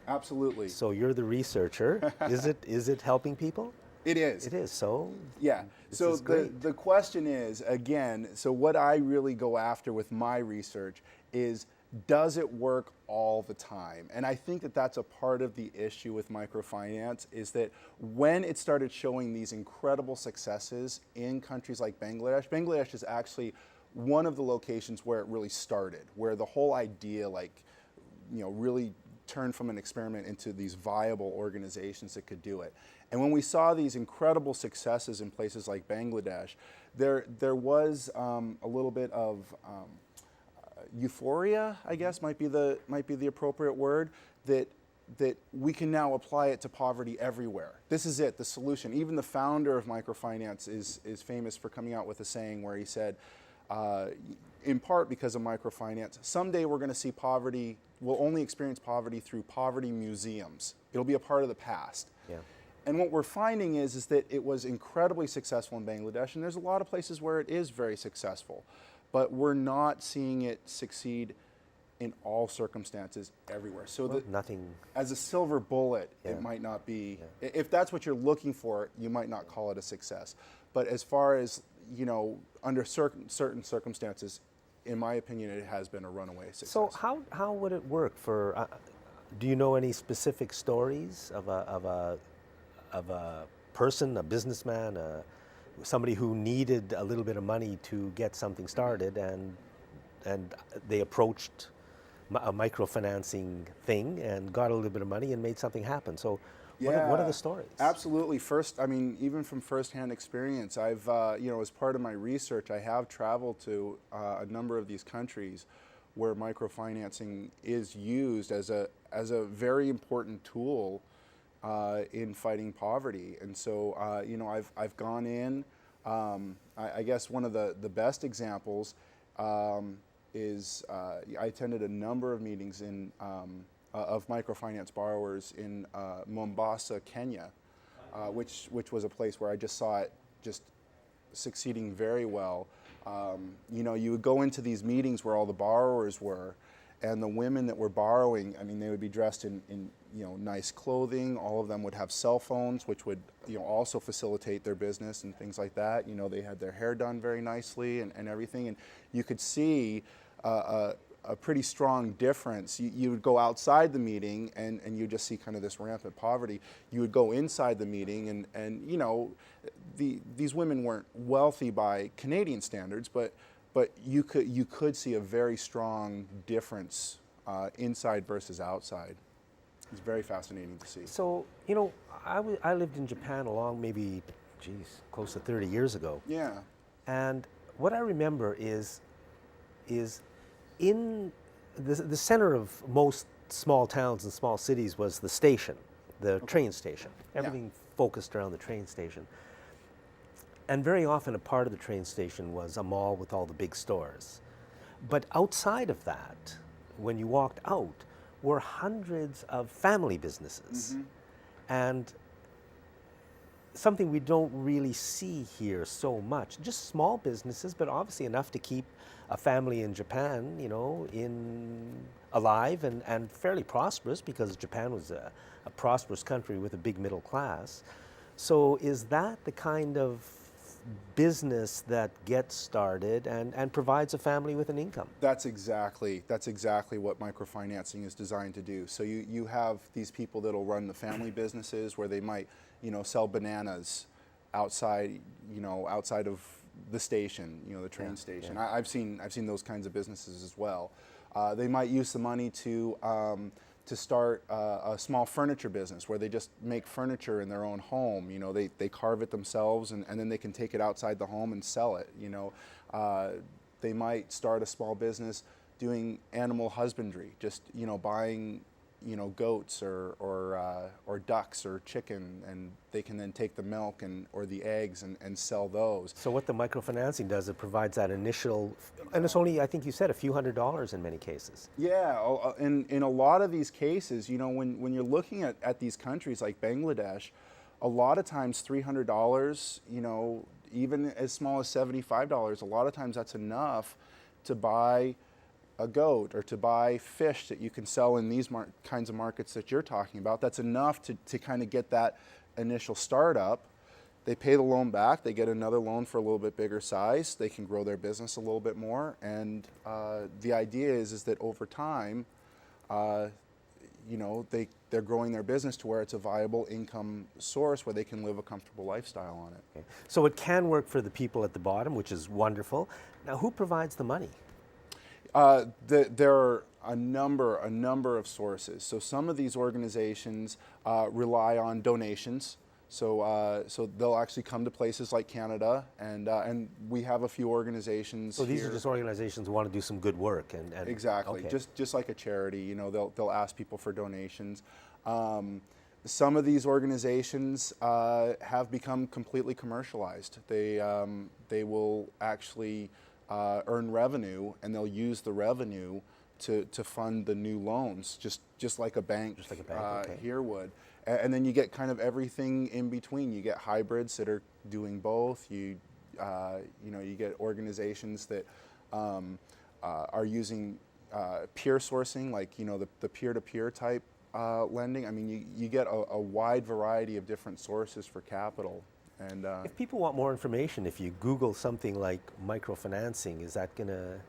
Absolutely. So you're the researcher. Is it helping people? It is. It is. So yeah. This So is great. the question is, again, so what I really go after with my research is, does it work all the time? And I think that's a part of the issue with microfinance, is that when it started showing these incredible successes in countries like Bangladesh is actually one of the locations where it really started, where the whole idea really turned from an experiment into these viable organizations that could do it. And when we saw these incredible successes in places like Bangladesh, there was a little bit of euphoria, I guess might be the appropriate word, that we can now apply it to poverty everywhere. This is it, the solution. Even the founder of microfinance is famous for coming out with a saying where he said, in part because of microfinance, someday we're going to see poverty, we'll only experience poverty through poverty museums. It'll be a part of the past. yeah. And what we're finding is that it was incredibly successful in Bangladesh, and there's a lot of places where it is very successful, but we're not seeing it succeed in all circumstances everywhere. So Well, nothing. as a silver bullet, Yeah. it might not be. If that's what you're looking for, you might not call it a success. But as far as, you know, under certain circumstances, in my opinion, it has been a runaway success. So how would it work for? Do you know any specific stories of a person, a businessman, somebody who needed a little bit of money to get something started, and they approached a microfinancing thing and got a little bit of money and made something happen? So what are the stories? Absolutely. First, I mean, even from firsthand experience, I've, you know, as part of my research, I have traveled to a number of these countries where microfinancing is used as a very important tool in fighting poverty. And so, you know, I've gone in. I guess one of the best examples is I attended a number of meetings in. Of microfinance borrowers in Mombasa, Kenya, which was a place where I just saw it just succeeding very well. You know, you would go into these meetings where all the borrowers were, and the women that were borrowing, I mean, they would be dressed in you know, nice clothing. All of them would have cell phones, which would, you know, also facilitate their business and things like that. You know, they had their hair done very nicely and everything, and you could see a pretty strong difference. You would go outside the meeting and you just see kind of this rampant poverty. You would go inside the meeting and you know, these women weren't wealthy by Canadian standards, but you could see a very strong difference inside versus outside. It's very fascinating to see. So, you know, I lived in Japan maybe, close to 30 years ago. Yeah. And what I remember is in the center of most small towns and small cities was the station, the train station. Everything focused around the train station. And very often a part of the train station was a mall with all the big stores. But outside of that, when you walked out, were hundreds of family businesses. And something we don't really see here so much, just small businesses, but obviously enough to keep a family in Japan, you know, alive and fairly prosperous, because Japan was a prosperous country with a big middle class. So is that the kind of business that gets started and provides a family with an income? That's exactly what microfinancing is designed to do. So you have these people that'll run the family businesses where they might, you know, sell bananas outside, you know, outside of the station, you know, the train station. I've seen those kinds of businesses as well. They might use the money to start a small furniture business where they just make furniture in their own home. You know, they carve it themselves and then they can take it outside the home and sell it. You know, they might start a small business doing animal husbandry, just, you know, buying, you know, goats or ducks or chicken, and they can then take the milk or the eggs and sell those. So what the microfinancing does, it provides that initial, and it's only, I think you said, a few $100s in many cases. Yeah, in a lot of these cases, you know, when you're looking at these countries like Bangladesh, a lot of times $300, you know, even as small as $75, a lot of times that's enough to buy a goat or to buy fish that you can sell in these kinds of markets that you're talking about. That's enough to kind of get that initial startup. They pay the loan back, they get another loan for a little bit bigger size, they can grow their business a little bit more, and the idea is that over time, you know, they're growing their business to where it's a viable income source where they can live a comfortable lifestyle on it. Okay. So it can work for the people at the bottom, which is wonderful. Now, who provides the money? There are a number of sources. So some of these organizations rely on donations. So they'll actually come to places like Canada, and we have a few organizations. So these here. are just organizations who want to do some good work, and Exactly, okay. just like a charity. You know, they'll ask people for donations. Some of these organizations have become completely commercialized. They will actually earn revenue, and they'll use the revenue to fund the new loans, just like a bank, okay. here would. And then you get kind of everything in between. You get hybrids that are doing both. You know, you get organizations that are using peer sourcing, like the peer-to-peer type lending. I mean, you get a wide variety of different sources for capital. And If people want more information, if you Google something like microfinancing, is that going to...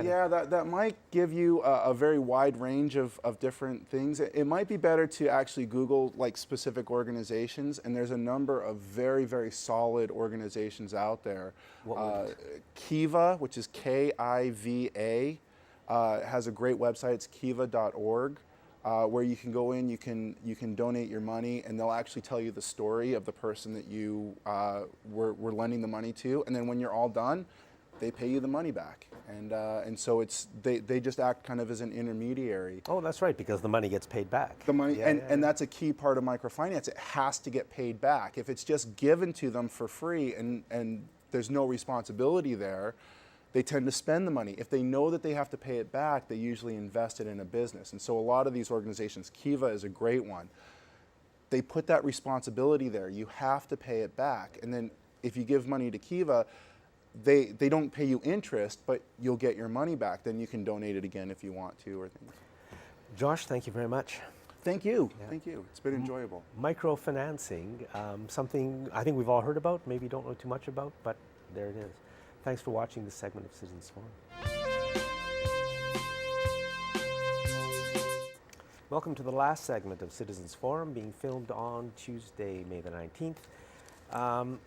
yeah, that might give you a very wide range of different things. It might be better to actually Google like specific organizations, and there's a number of very, very solid organizations out there. Kiva, which is Kiva, has a great website. It's kiva.org. Where you can go in, you can donate your money, and they'll actually tell you the story of the person that you were lending the money to, and then when you're all done, they pay you the money back, and so they just act kind of as an intermediary. Oh, that's right, because the money gets paid back. The money, and that's a key part of microfinance. It has to get paid back. If it's just given to them for free and there's no responsibility there, they tend to spend the money. If they know that they have to pay it back, they usually invest it in a business. And so a lot of these organizations, Kiva is a great one, they put that responsibility there. You have to pay it back. And then if you give money to Kiva, they don't pay you interest, but you'll get your money back. Then you can donate it again if you want to or things. Josh, thank you very much. Thank you. Thank you. It's been enjoyable. Microfinancing, something I think we've all heard about, maybe don't know too much about, but there it is. Thanks for watching this segment of Citizens Forum. Welcome to the last segment of Citizens Forum, being filmed on Tuesday, May the 19th.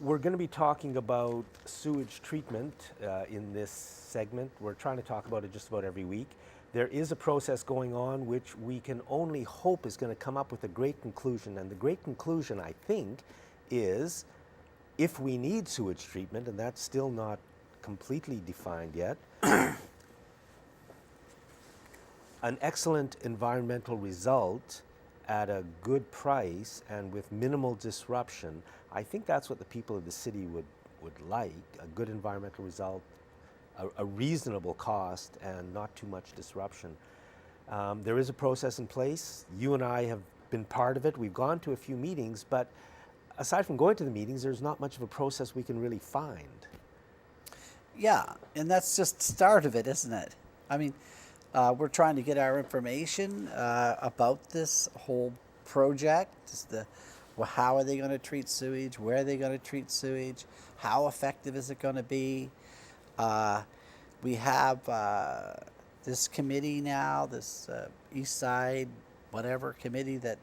We're going to be talking about sewage treatment in this segment. We're trying to talk about it just about every week. There is a process going on which we can only hope is going to come up with a great conclusion. And the great conclusion, I think, is if we need sewage treatment, and that's still not completely defined yet, an excellent environmental result at a good price and with minimal disruption, I think that's what the people of the city would like, a good environmental result, a reasonable cost, and not too much disruption. There is a process in place. You and I have been part of it. We've gone to a few meetings, but aside from going to the meetings, there's not much of a process we can really find. Yeah, and that's just the start of it, isn't it? I mean, we're trying to get our information about this whole project. How are they going to treat sewage? Where are they going to treat sewage? How effective is it going to be? We have this committee now, this East Side whatever committee that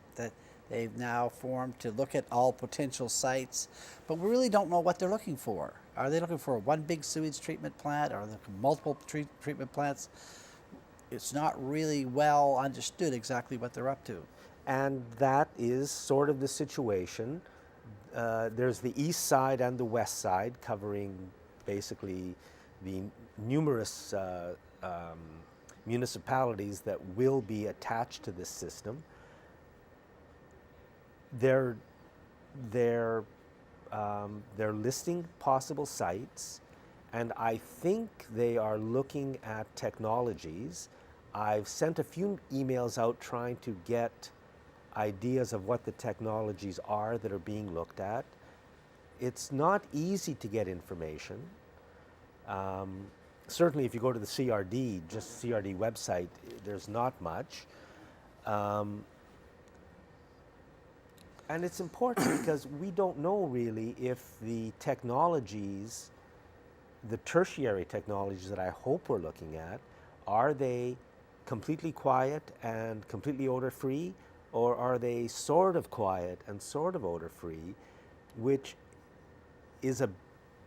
they've now formed to look at all potential sites, but we really don't know what they're looking for. Are they looking for one big sewage treatment plant? Are there multiple treatment plants? It's not really well understood exactly what they're up to. And that is sort of the situation. There's the east side and the west side covering basically the numerous municipalities that will be attached to this system. They're listing possible sites, and I think they are looking at technologies. I've sent a few emails out trying to get ideas of what the technologies are that are being looked at. It's not easy to get information. Certainly if you go to the CRD, just CRD website, there's not much. And it's important because we don't know really if the technologies, the tertiary technologies that I hope we're looking at, are they completely quiet and completely odor-free, or are they sort of quiet and sort of odor-free, which is a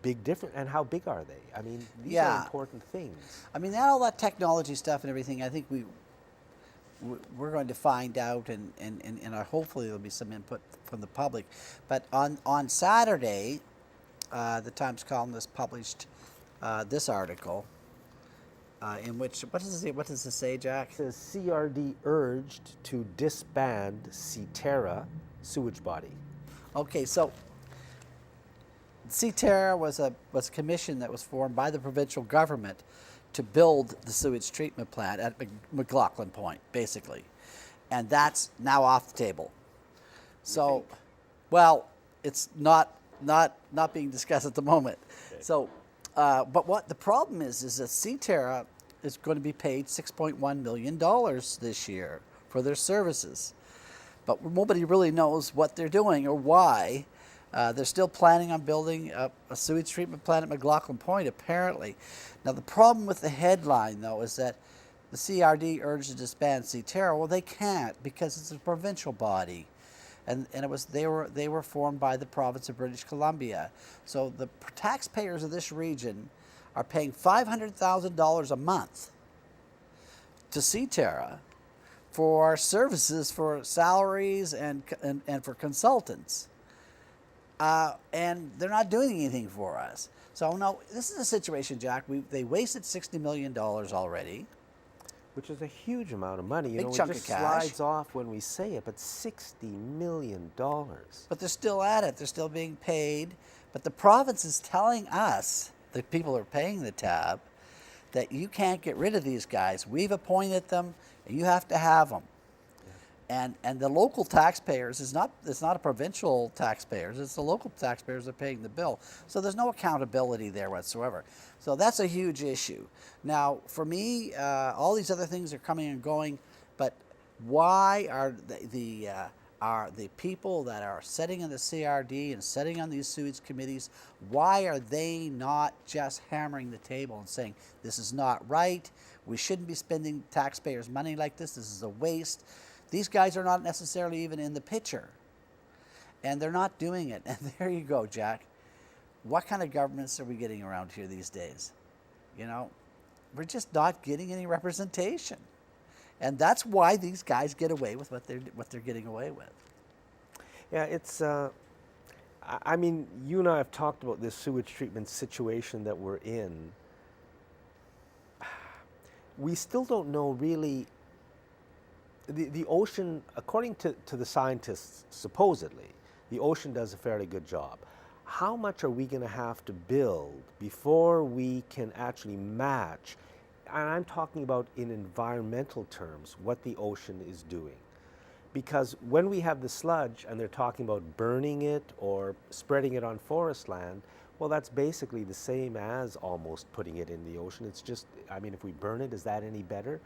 big difference. And how big are they? I mean, these are important things. I mean, all that technology stuff and everything, I think we're going to find out, and hopefully there'll be some input from the public. But on Saturday, the Times columnist published this article in which, what does it say, Jack? It says CRD urged to disband CTerra sewage body. Okay, so CTerra was a commission that was formed by the provincial government to build the sewage treatment plant at McLaughlin Point, basically. And that's now off the table. So, well, it's not being discussed at the moment. Okay. So, but what the problem is that CTerra is going to be paid $6.1 million this year for their services. But nobody really knows what they're doing or why. They're still planning on building a sewage treatment plant at McLaughlin Point, apparently. Now, the problem with the headline, though, is that the CRD urged to disband CTERA. Well, they can't because it's a provincial body. And they were formed by the province of British Columbia. So the taxpayers of this region are paying $500,000 a month to CTERA for services, for salaries, and for consultants. And they're not doing anything for us. So no, this is a situation, Jack. They wasted $60 million already. Which is a huge amount of money. Big It chunk just of cash. slides off when we say it, but $60 million. But they're still at it. They're still being paid. But the province is telling us, the people who are paying the tab, that you can't get rid of these guys. We've appointed them, and you have to have them. And the local taxpayers it's not a provincial taxpayers, it's the local taxpayers that are paying the bill. So there's no accountability there whatsoever. So that's a huge issue. Now, for me, all these other things are coming and going, but why are the people that are sitting in the CRD and sitting on these sewage committees, why are they not just hammering the table and saying, this is not right, we shouldn't be spending taxpayers' money like this is a waste. These guys are not necessarily even in the picture, and they're not doing it. And there you go, Jack. What kind of governments are we getting around here these days? You know, we're just not getting any representation, and that's why these guys get away with what they're getting away with. Yeah, it's. I mean, you and I have talked about this sewage treatment situation that we're in. We still don't know really. The ocean, according to the scientists, supposedly, the ocean does a fairly good job. How much are we going to have to build before we can actually match, and I'm talking about in environmental terms, what the ocean is doing? Because when we have the sludge and they're talking about burning it or spreading it on forest land, well, that's basically the same as almost putting it in the ocean. It's just, I mean, if we burn it, is that any better?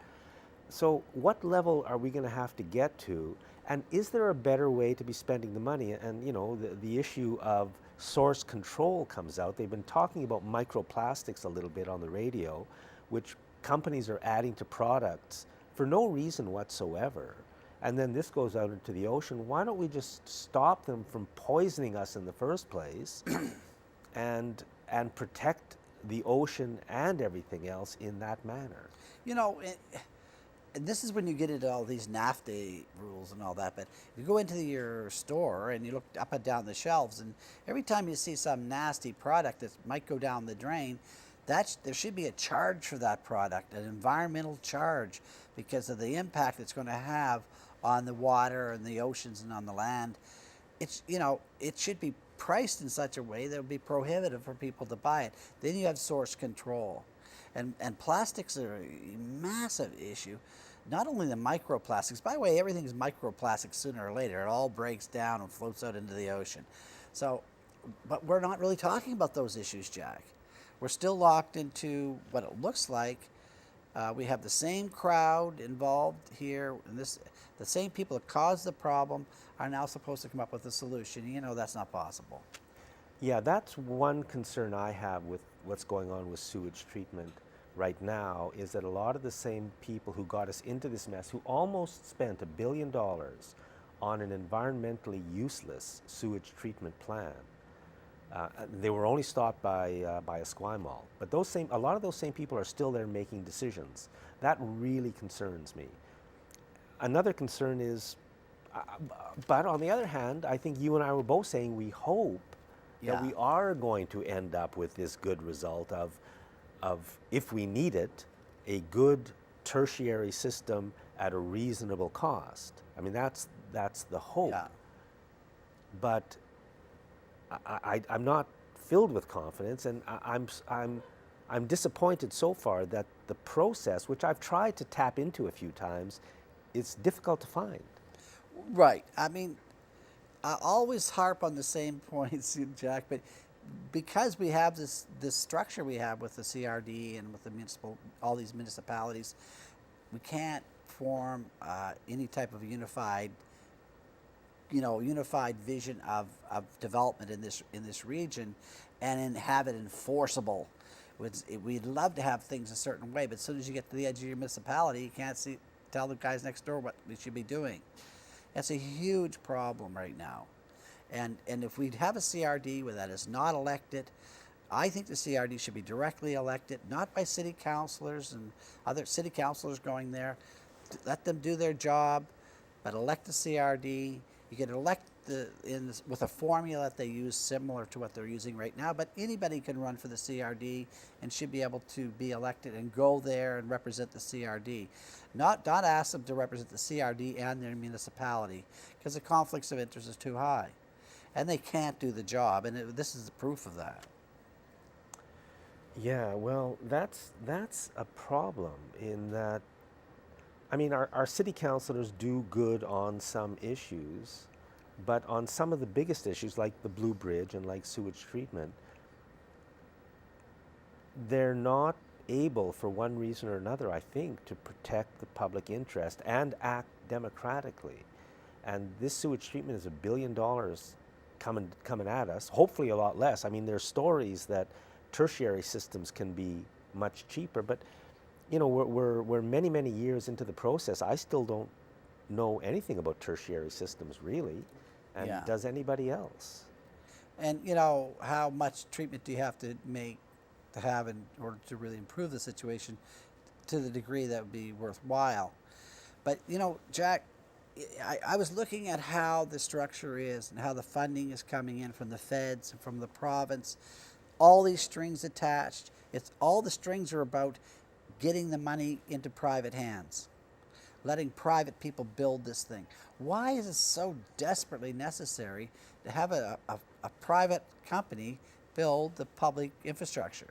So what level are we going to have to get to? And is there a better way to be spending the money? And, you know, the issue of source control comes out. They've been talking about microplastics a little bit on the radio, which companies are adding to products for no reason whatsoever. And then this goes out into the ocean. Why don't we just stop them from poisoning us in the first place and protect the ocean and everything else in that manner? You know, and this is when you get into all these NAFTA rules and all that, but you go into your store and you look up and down the shelves, and every time you see some nasty product that might go down the drain, there should be a charge for that product, an environmental charge, because of the impact it's going to have on the water and the oceans and on the land. It's, you know, it should be priced in such a way that it would be prohibitive for people to buy it. Then you have source control. And plastics are a massive issue. Not only the microplastics, by the way, everything's microplastics sooner or later. It all breaks down and floats out into the ocean. So, but we're not really talking about those issues, Jack. We're still locked into what it looks like. We have the same crowd involved here, and the same people that caused the problem are now supposed to come up with a solution. You know, that's not possible. Yeah, that's one concern I have with what's going on with sewage treatment right now, is that a lot of the same people who got us into this mess, who almost spent $1 billion on an environmentally useless sewage treatment plant, they were only stopped by Esquimalt. But a lot of those same people are still there making decisions. That really concerns me. Another concern is, but on the other hand, I think you and I were both saying we hope that we are going to end up with this good result of, if we need it, a good tertiary system at a reasonable cost. I mean, that's the hope. Yeah. But I'm not filled with confidence, and I'm disappointed so far that the process, which I've tried to tap into a few times, is difficult to find. Right. I mean, I always harp on the same points, Jack, but because we have this structure we have with the CRD and with the all these municipalities, we can't form any type of unified vision of development in this region, and have it enforceable. We'd love to have things a certain way, but as soon as you get to the edge of your municipality, you can't tell the guys next door what we should be doing. That's a huge problem right now. And if we have a CRD where that is not elected, I think the CRD should be directly elected, not by city councilors and other city councilors going there. Let them do their job, but elect the CRD. You can elect with a formula that they use similar to what they're using right now, but anybody can run for the CRD and should be able to be elected and go there and represent the CRD. Not ask them to represent the CRD and their municipality, because the conflicts of interest is too high. And they can't do the job, and this is the proof of that. Yeah, well, that's a problem in that, I mean, our city councilors do good on some issues, but on some of the biggest issues, like the Blue Bridge and like sewage treatment, they're not able, for one reason or another, I think, to protect the public interest and act democratically. And this sewage treatment is $1 billion coming at us, hopefully a lot less. I mean, there's stories that tertiary systems can be much cheaper, but you know, we're many, many years into the process. I still don't know anything about tertiary systems, really. And Yeah. does anybody else? And how much treatment do you have to have in order to really improve the situation to the degree that would be worthwhile? But Jack, I was looking at how the structure is and how the funding is coming in from the feds and from the province. All these strings attached. All the strings are about getting the money into private hands, letting private people build this thing. Why is it so desperately necessary to have a private company build the public infrastructure?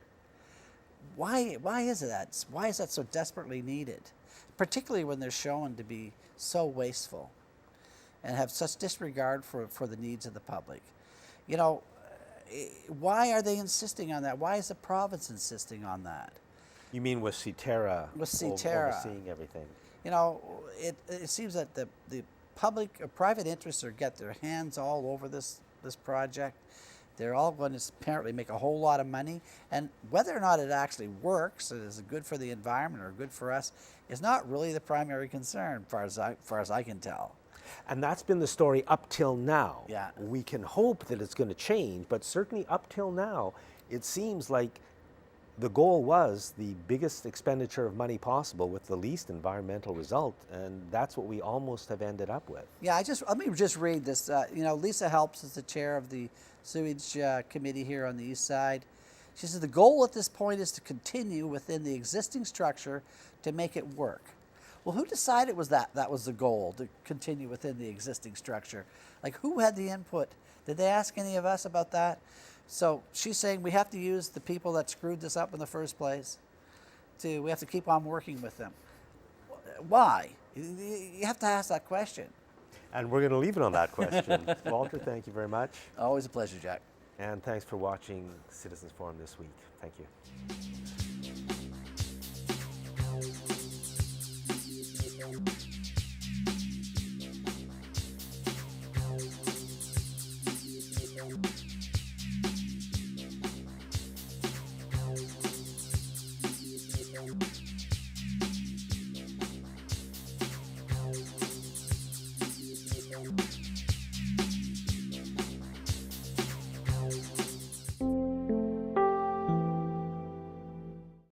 Why is that? Why is that so desperately needed? Particularly when they're shown to be so wasteful and have such disregard for the needs of the public. Why are they insisting on that? Why is the province insisting on that? You mean with CTERA With CTERA. overseeing everything? It seems that the public or private interests get their hands all over this project. They're all going to apparently make a whole lot of money, and whether or not it actually works, and is good for the environment or good for us, is not really the primary concern, far as I can tell. And that's been the story up till now. Yeah. We can hope that it's going to change, but certainly up till now, it seems like the goal was the biggest expenditure of money possible with the least environmental result, and that's what we almost have ended up with. Yeah, let me just read this. Lisa Helps is the chair of the sewage committee here on the east side. She says the goal at this point is to continue within the existing structure to make it work. Well, who decided that was the goal, to continue within the existing structure? Like, who had the input? Did they ask any of us about that? So she's saying we have to use the people that screwed this up in the first place. We have to keep on working with them. Why? You have to ask that question. And we're going to leave it on that question. Walter, thank you very much. Always a pleasure, Jack. And thanks for watching Citizens Forum this week. Thank you.